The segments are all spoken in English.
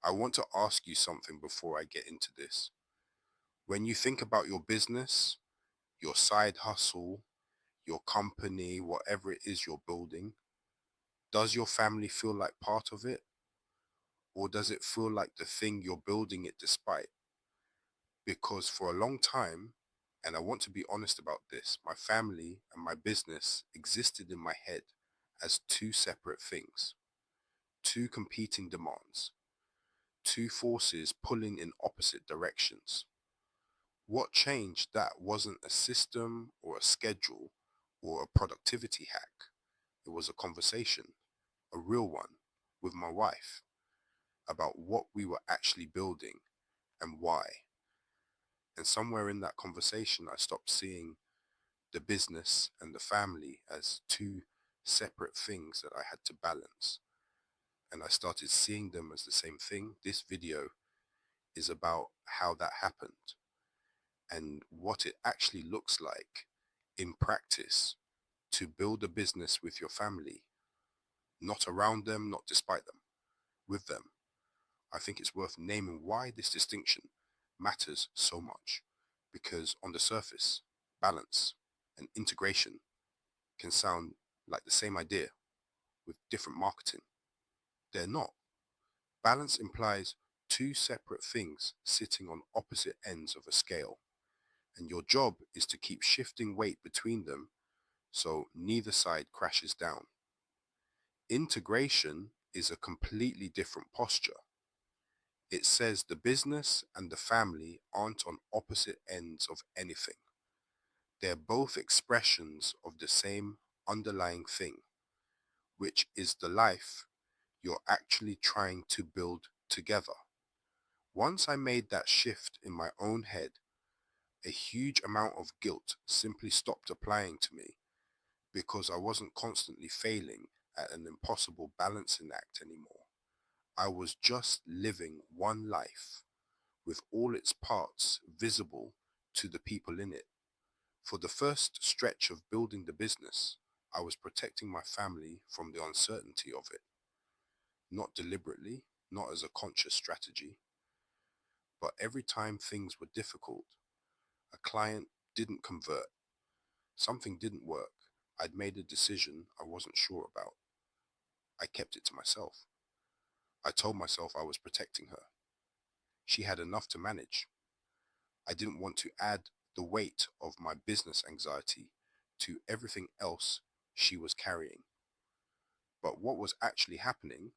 I want to ask you something before I get into this. When you think about your business, your side hustle, your company, whatever it is you're building, does your family feel like part of it? Or does it feel like the thing you're building it despite? Because for a long time, and I want to be honest about this, my family and my business existed in my head as two separate things, two competing demands, two forces pulling in opposite directions. What changed that wasn't a system or a schedule or a productivity hack. It was a conversation, a real one, with my wife about what we were actually building and why. And somewhere in that conversation, I stopped seeing the business and the family as two separate things that I had to balance. And I started seeing them as the same thing. This video is about how that happened and what it actually looks like in practice to build a business with your family, not around them, not despite them, with them. I think it's worth naming why this distinction matters so much, because on the surface, balance and integration can sound like the same idea with different marketing. They're not. Balance implies two separate things sitting on opposite ends of a scale, and your job is to keep shifting weight between them so neither side crashes down. Integration is a completely different posture. It says the business and the family aren't on opposite ends of anything. They're both expressions of the same underlying thing, which is the life you're actually trying to build together. Once I made that shift in my own head, a huge amount of guilt simply stopped applying to me because I wasn't constantly failing at an impossible balancing act anymore. I was just living one life with all its parts visible to the people in it. For the first stretch of building the business, I was protecting my family from the uncertainty of it, not deliberately, not as a conscious strategy, but every time things were difficult, a client didn't convert, something didn't work, I'd made a decision I wasn't sure about. I kept it to myself. I told myself I was protecting her. She had enough to manage. I didn't want to add the weight of my business anxiety to everything else she was carrying. But what was actually happening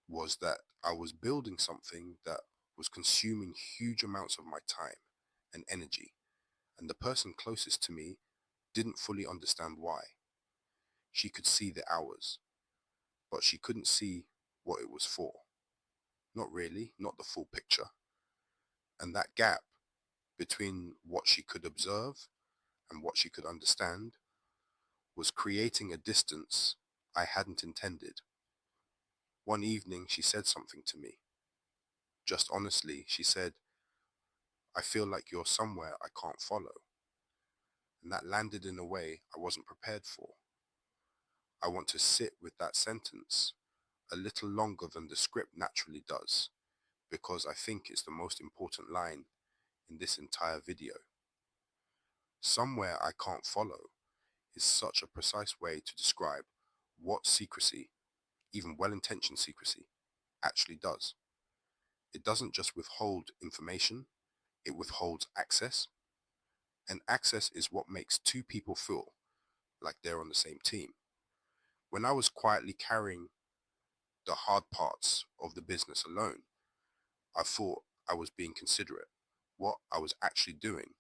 was that I was building something that was consuming huge amounts of my time and energy, and the person closest to me didn't fully understand why. She could see the hours, but she couldn't see what it was for. Not really, not the full picture. And that gap between what she could observe and what she could understand was creating a distance I hadn't intended. One evening, she said something to me. Just honestly, she said, "I feel like you're somewhere I can't follow." And that landed in a way I wasn't prepared for. I want to sit with that sentence a little longer than the script naturally does, because I think it's the most important line in this entire video. Somewhere I can't follow is such a precise way to describe what secrecy, even well-intentioned secrecy, actually does. It doesn't just withhold information, it withholds access. And access is what makes two people feel like they're on the same team. When I was quietly carrying the hard parts of the business alone, I thought I was being considerate. What I was actually doing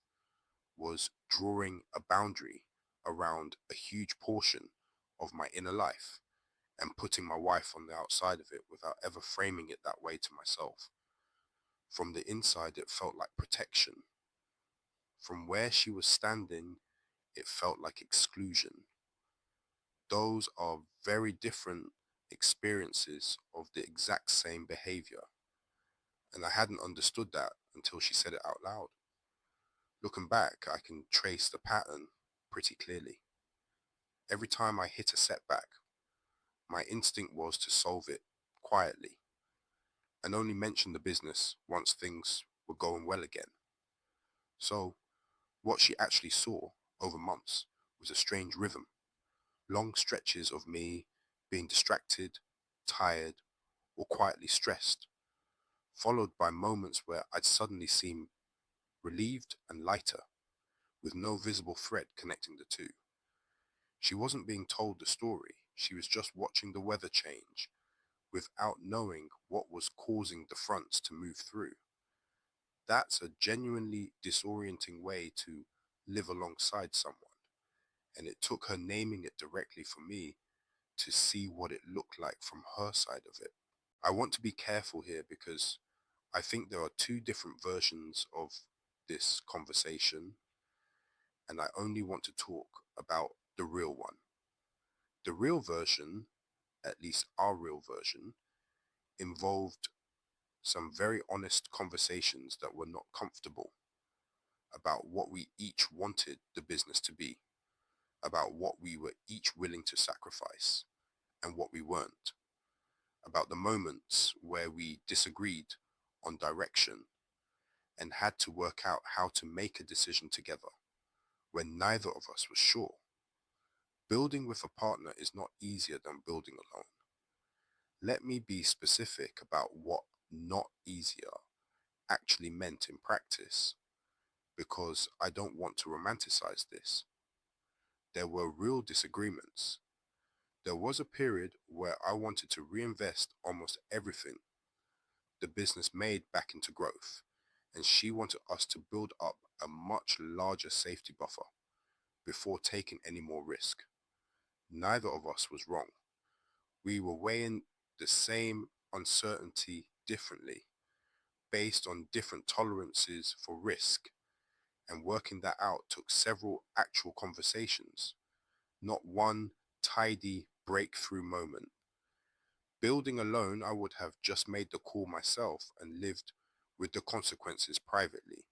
was drawing a boundary around a huge portion of my inner life and putting my wife on the outside of it without ever framing it that way to myself. From the inside, it felt like protection. From where she was standing, it felt like exclusion. Those are very different experiences of the exact same behavior. And I hadn't understood that until she said it out loud. Looking back, I can trace the pattern pretty clearly. Every time I hit a setback, my instinct was to solve it quietly. and only mention the business once things were going well again. So what she actually saw over months was a strange rhythm, long stretches of me being distracted, tired, or quietly stressed, followed by moments where I'd suddenly seem relieved and lighter, with no visible thread connecting the two. She wasn't being told the story, she was just watching the weather change without knowing what was causing the fronts to move through. That's a genuinely disorienting way to live alongside someone, and it took her naming it directly for me to see what it looked like from her side of it. I want to be careful here because I think there are two different versions of this conversation, and I only want to talk about the real one. The real version, at least our real version, involved some very honest conversations that were not comfortable about what we each wanted the business to be, about what we were each willing to sacrifice and what we weren't, about the moments where we disagreed on direction and had to work out how to make a decision together when neither of us was sure. Building with a partner is not easier than building alone. Let me be specific about what not easier actually meant in practice, because I don't want to romanticize this. There were real disagreements. There was a period where I wanted to reinvest almost everything the business made back into growth, and she wanted us to build up a much larger safety buffer before taking any more risk. Neither of us was wrong. We were weighing the same uncertainty differently, based on different tolerances for risk, and working that out took several actual conversations, not one tidy breakthrough moment. Building alone, I would have just made the call myself and lived with the consequences privately.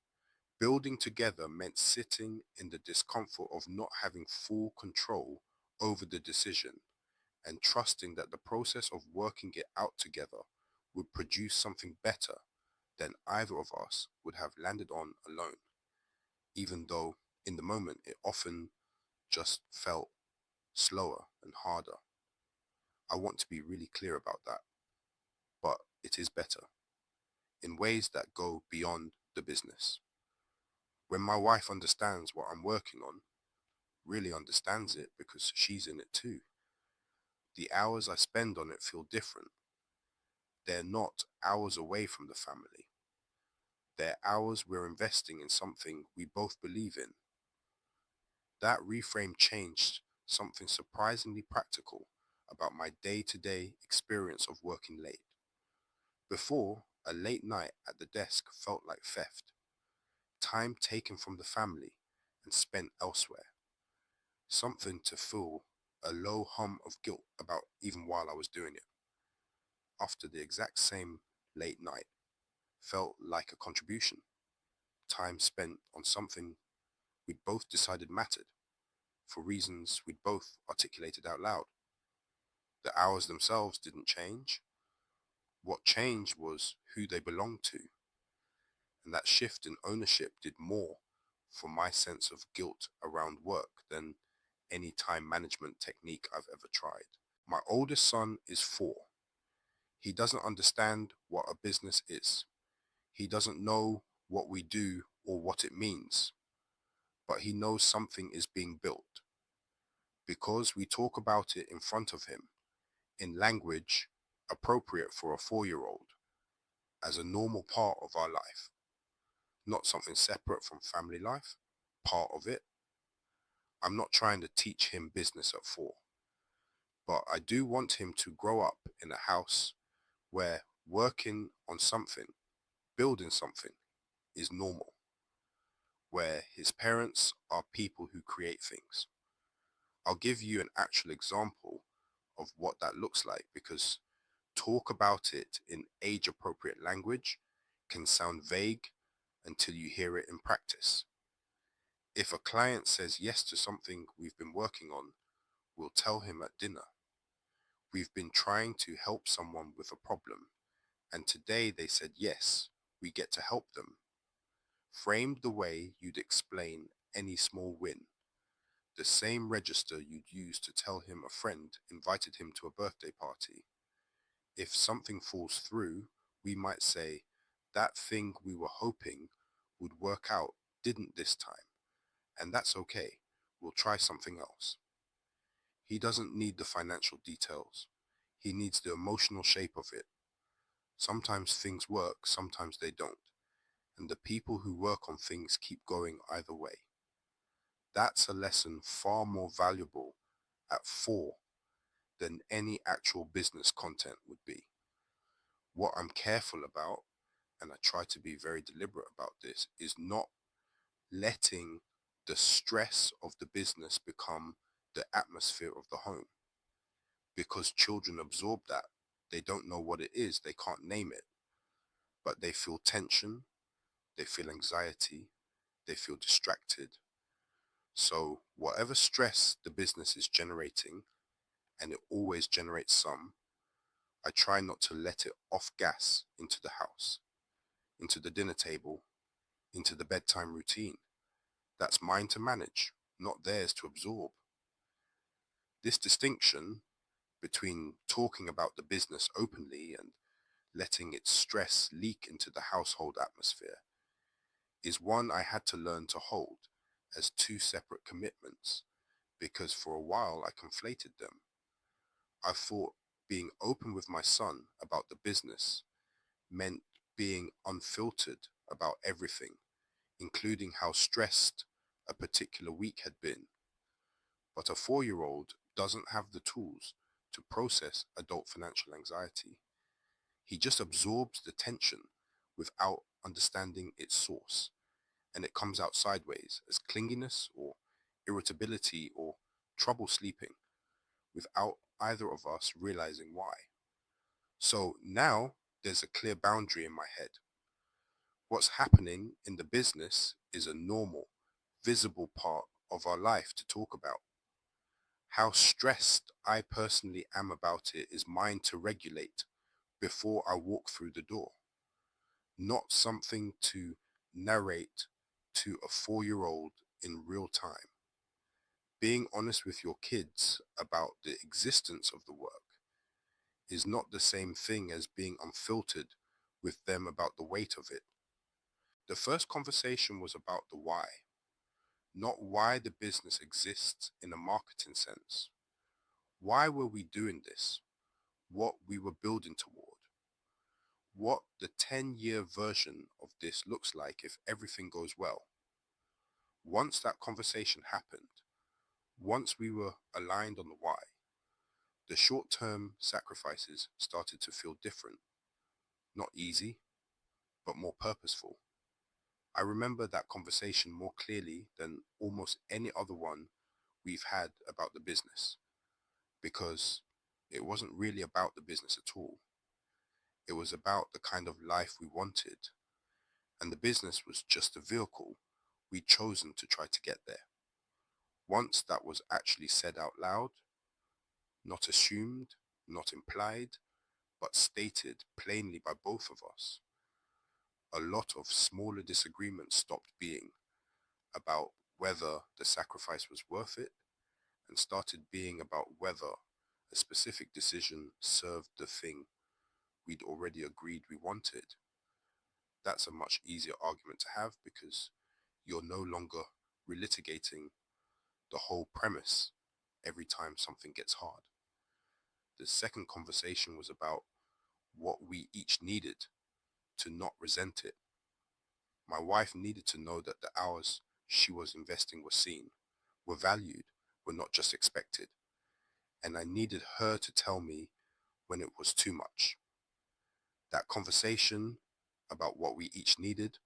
Building together meant sitting in the discomfort of not having full control over the decision and trusting that the process of working it out together would produce something better than either of us would have landed on alone, even though in the moment it often just felt slower and harder. I want to be really clear about that, but it is better in ways that go beyond the business. When my wife understands what I'm working on, really understands it because she's in it too, the hours I spend on it feel different. They're not hours away from the family. They're hours we're investing in something we both believe in. That reframe changed something surprisingly practical about my day-to-day experience of working late. Before, a late night at the desk felt like theft, time taken from the family and spent elsewhere, something to fill a low hum of guilt about even while I was doing it. After the exact same late night felt like a contribution, time spent on something we'd both decided mattered, for reasons we'd both articulated out loud. The hours themselves didn't change. What changed was who they belonged to, and that shift in ownership did more for my sense of guilt around work than any time management technique I've ever tried. My oldest son is 4. He doesn't understand what a business is. He doesn't know what we do or what it means, but he knows something is being built because we talk about it in front of him in language appropriate for a 4-year-old as a normal part of our life, not something separate from family life, part of it. I'm not trying to teach him business at 4, but I do want him to grow up in a house where working on something, building something, is normal, where his parents are people who create things. I'll give you an actual example of what that looks like, because talk about it in age-appropriate language can sound vague until you hear it in practice. If a client says yes to something we've been working on, we'll tell him at dinner, we've been trying to help someone with a problem, And today they said, yes, we get to help them. Framed the way you'd explain any small win. The same register you'd use to tell him a friend invited him to a birthday party. If something falls through, we might say, that thing we were hoping would work out didn't this time, and that's okay. We'll try something else. He doesn't need the financial details. He needs the emotional shape of it. Sometimes things work, sometimes they don't, and the people who work on things keep going either way. That's a lesson far more valuable at 4 than any actual business content would be. What I'm careful about, and I try to be very deliberate about this, is not letting the stress of the business become the atmosphere of the home, because children absorb that. They don't know what it is, they can't name it, but they feel tension, they feel anxiety, they feel distracted. So whatever stress the business is generating, and it always generates some, I try not to let it off gas into the house, into the dinner table, into the bedtime routine. That's mine to manage, not theirs to absorb. This distinction between talking about the business openly and letting its stress leak into the household atmosphere is one I had to learn to hold as 2 separate commitments, because for a while I conflated them. I thought being open with my son about the business meant being unfiltered about everything, including how stressed a particular week had been. But a 4-year-old doesn't have the tools to process adult financial anxiety. He just absorbs the tension without understanding its source, and it comes out sideways as clinginess or irritability or trouble sleeping without either of us realizing why. So now there's a clear boundary in my head. What's happening in the business is a normal, visible part of our life to talk about. How stressed I personally am about it is mine to regulate before I walk through the door, not something to narrate to a 4-year-old in real time. Being honest with your kids about the existence of the work is not the same thing as being unfiltered with them about the weight of it. The first conversation was about the why, not why the business exists in a marketing sense. Why were we doing this? What we were building toward? What the 10-year version of this looks like if everything goes well. Once that conversation happened, once we were aligned on the why, the short-term sacrifices started to feel different. Not easy, but more purposeful. I remember that conversation more clearly than almost any other one we've had about the business, because it wasn't really about the business at all. It was about the kind of life we wanted, and the business was just a vehicle we'd chosen to try to get there. Once that was actually said out loud, not assumed, not implied, but stated plainly by both of us, a lot of smaller disagreements stopped being about whether the sacrifice was worth it and started being about whether a specific decision served the thing we'd already agreed we wanted. That's a much easier argument to have because you're no longer relitigating the whole premise every time something gets hard. The second conversation was about what we each needed to not resent it. My wife needed to know that the hours she was investing were seen, were valued, were not just expected. And I needed her to tell me when it was too much. That conversation about what we each needed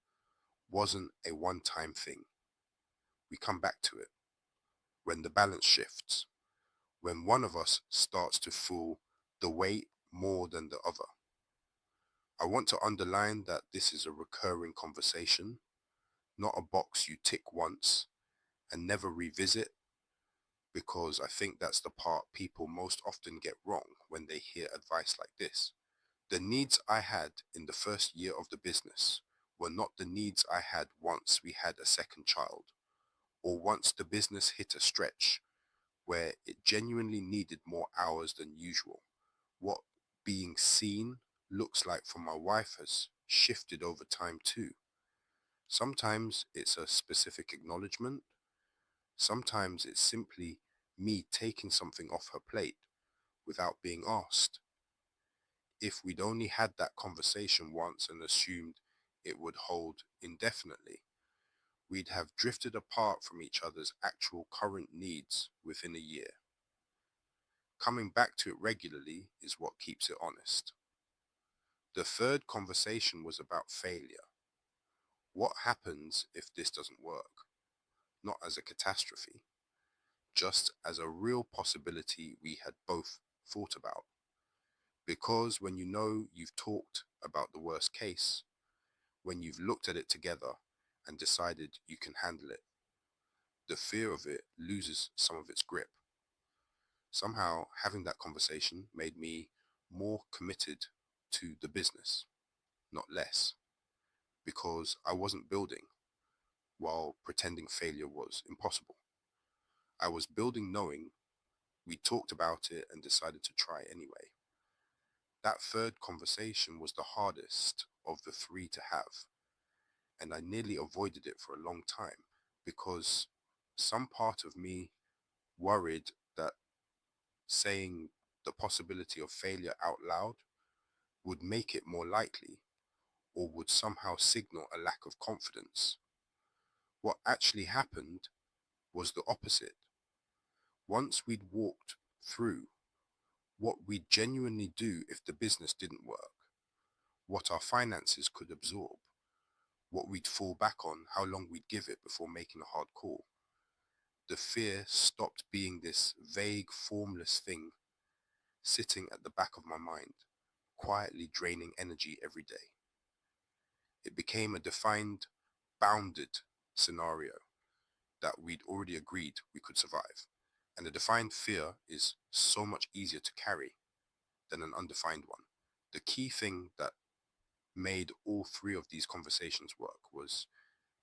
wasn't a one-time thing. We come back to it when the balance shifts, when one of us starts to feel the weight more than the other. I want to underline that this is a recurring conversation, not a box you tick once and never revisit, because I think that's the part people most often get wrong when they hear advice like this. The needs I had in the first year of the business were not the needs I had once we had a second child, or once the business hit a stretch where it genuinely needed more hours than usual. What being seen looks like for my wife has shifted over time too. Sometimes it's a specific acknowledgement, sometimes it's simply me taking something off her plate without being asked. If we'd only had that conversation once and assumed it would hold indefinitely, we'd have drifted apart from each other's actual current needs within a year. Coming back to it regularly is what keeps it honest. The third conversation was about failure. What happens if this doesn't work? Not as a catastrophe, just as a real possibility we had both thought about. Because when you know you've talked about the worst case, when you've looked at it together and decided you can handle it, the fear of it loses some of its grip. Somehow, having that conversation made me more committed to the business, not less, because I wasn't building while pretending failure was impossible. I was building knowing we talked about it and decided to try anyway. That third conversation was the hardest of the three to have, and I nearly avoided it for a long time because some part of me worried that saying the possibility of failure out loud would make it more likely or would somehow signal a lack of confidence. What actually happened was the opposite. Once we'd walked through what we'd genuinely do if the business didn't work, what our finances could absorb, what we'd fall back on, how long we'd give it before making a hard call, the fear stopped being this vague, formless thing sitting at the back of my mind, quietly draining energy every day. It became a defined, bounded scenario that we'd already agreed we could survive. And a defined fear is so much easier to carry than an undefined one. The key thing that made all three of these conversations work was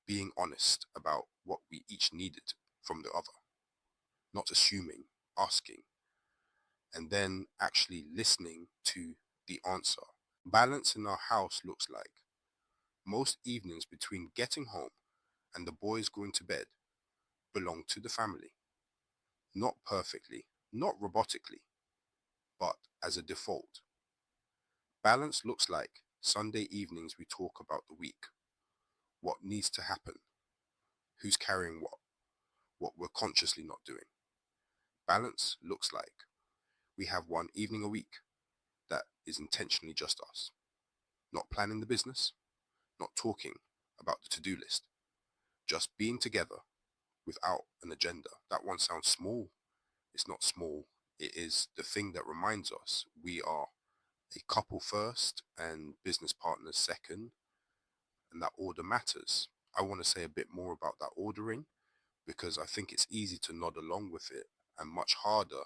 being honest about what we each needed from the other, not assuming, asking, and then actually listening to the answer. Balance in our house looks like most evenings between getting home and the boys going to bed belong to the family. Not perfectly, not robotically, but as a default. Balance looks like Sunday evenings we talk about the week, what needs to happen, who's carrying what we're consciously not doing. Balance looks like we have one evening a week that is intentionally just us, not planning the business, not talking about the to-do list, just being together without an agenda. That one sounds small. It's not small. It is the thing that reminds us we are a couple first and business partners second, and that order matters. I want to say a bit more about that ordering because I think it's easy to nod along with it and much harder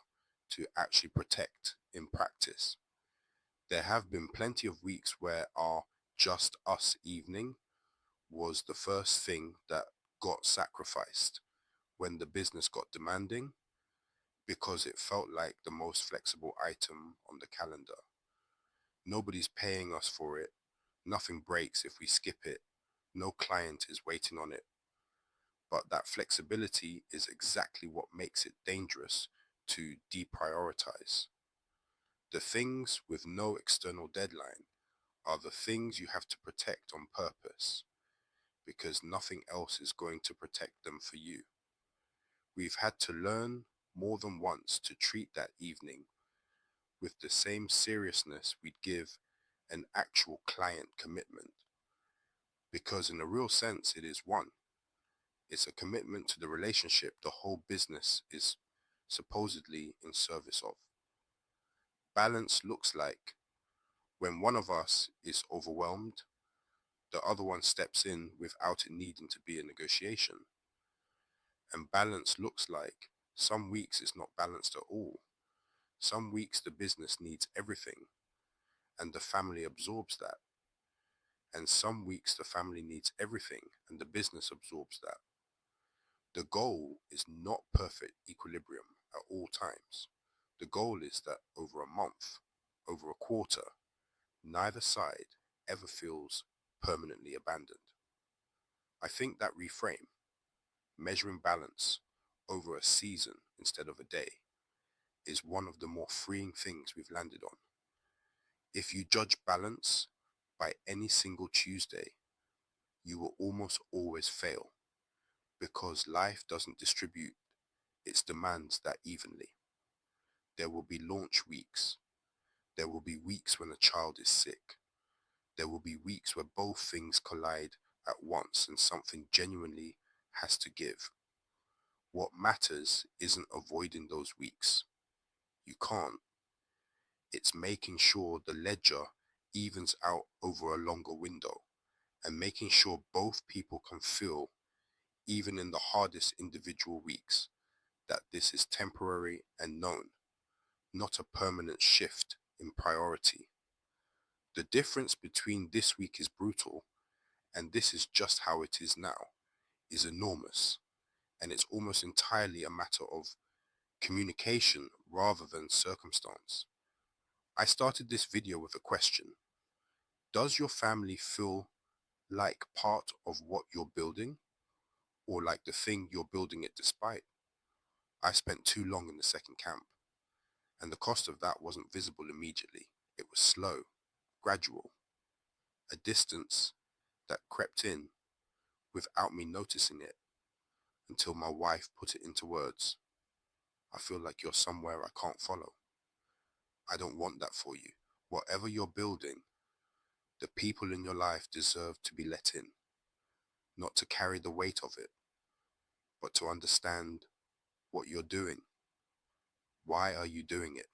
to actually protect in practice. There have been plenty of weeks where our just us evening was the first thing that got sacrificed when the business got demanding because it felt like the most flexible item on the calendar. Nobody's paying us for it. Nothing breaks if we skip it. No client is waiting on it. But that flexibility is exactly what makes it dangerous to deprioritize. The things with no external deadline are the things you have to protect on purpose because nothing else is going to protect them for you. We've had to learn more than once to treat that evening with the same seriousness we'd give an actual client commitment. Because in a real sense, it is one. It's a commitment to the relationship the whole business is supposedly in service of. Balance looks like when one of us is overwhelmed, the other one steps in without it needing to be a negotiation. And balance looks like some weeks it's not balanced at all. Some weeks the business needs everything, and the family absorbs that. And some weeks the family needs everything and the business absorbs that. The goal is not perfect equilibrium at all times. The goal is that over a month, over a quarter, neither side ever feels permanently abandoned. I think that reframe, measuring balance over a season instead of a day, is one of the more freeing things we've landed on. If you judge balance by any single Tuesday, you will almost always fail because life doesn't distribute its demands that evenly. There will be launch weeks. There will be weeks when a child is sick. There will be weeks where both things collide at once and something genuinely has to give. What matters isn't avoiding those weeks. You can't. It's making sure the ledger evens out over a longer window and making sure both people can feel, even in the hardest individual weeks, that this is temporary and known, not a permanent shift in priority. The difference between this week is brutal and this is just how it is now is enormous, and it's almost entirely a matter of communication rather than circumstance. I started this video with a question. Does your family feel like part of what you're building or like the thing you're building it despite? I spent too long in the second camp, and the cost of that wasn't visible immediately. It was slow, gradual, a distance that crept in without me noticing it until my wife put it into words. I feel like you're somewhere I can't follow. I don't want that for you. Whatever you're building, the people in your life deserve to be let in, not to carry the weight of it, but to understand what you're doing. Why are you doing it?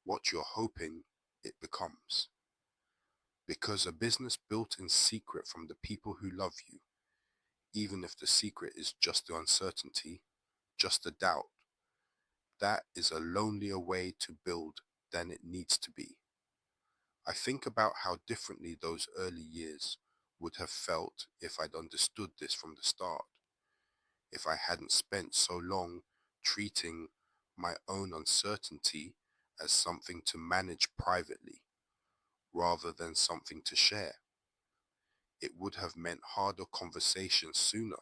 What you're hoping it becomes. Because a business built in secret from the people who love you, even if the secret is just the uncertainty, just the doubt, that is a lonelier way to build than it needs to be. I think about how differently those early years would have felt if I'd understood this from the start, if I hadn't spent so long treating my own uncertainty as something to manage privately rather than something to share. It would have meant harder conversations sooner.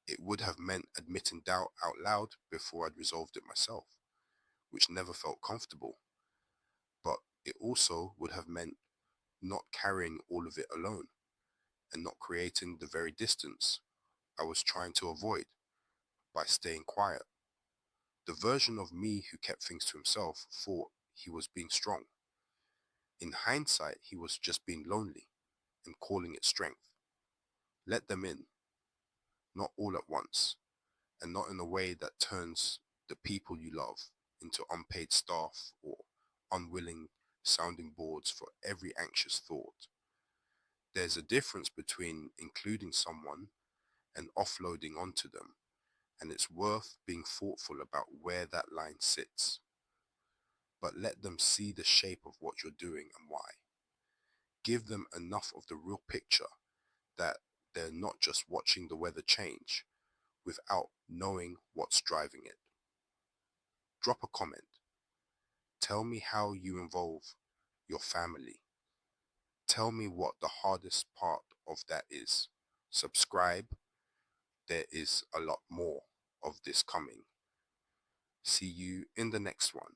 It would have meant admitting doubt out loud before I'd resolved it myself, which never felt comfortable. But it also would have meant not carrying all of it alone and not creating the very distance I was trying to avoid by staying quiet. The version of me who kept things to himself thought he was being strong. In hindsight, he was just being lonely and calling it strength. Let them in, not all at once, and not in a way that turns the people you love into unpaid staff or unwilling sounding boards for every anxious thought. There's a difference between including someone and offloading onto them, and it's worth being thoughtful about where that line sits. But let them see the shape of what you're doing and why. Give them enough of the real picture that they're not just watching the weather change without knowing what's driving it. Drop a comment. Tell me how you involve your family. Tell me what the hardest part of that is. Subscribe. There is a lot more of this coming. See you in the next one.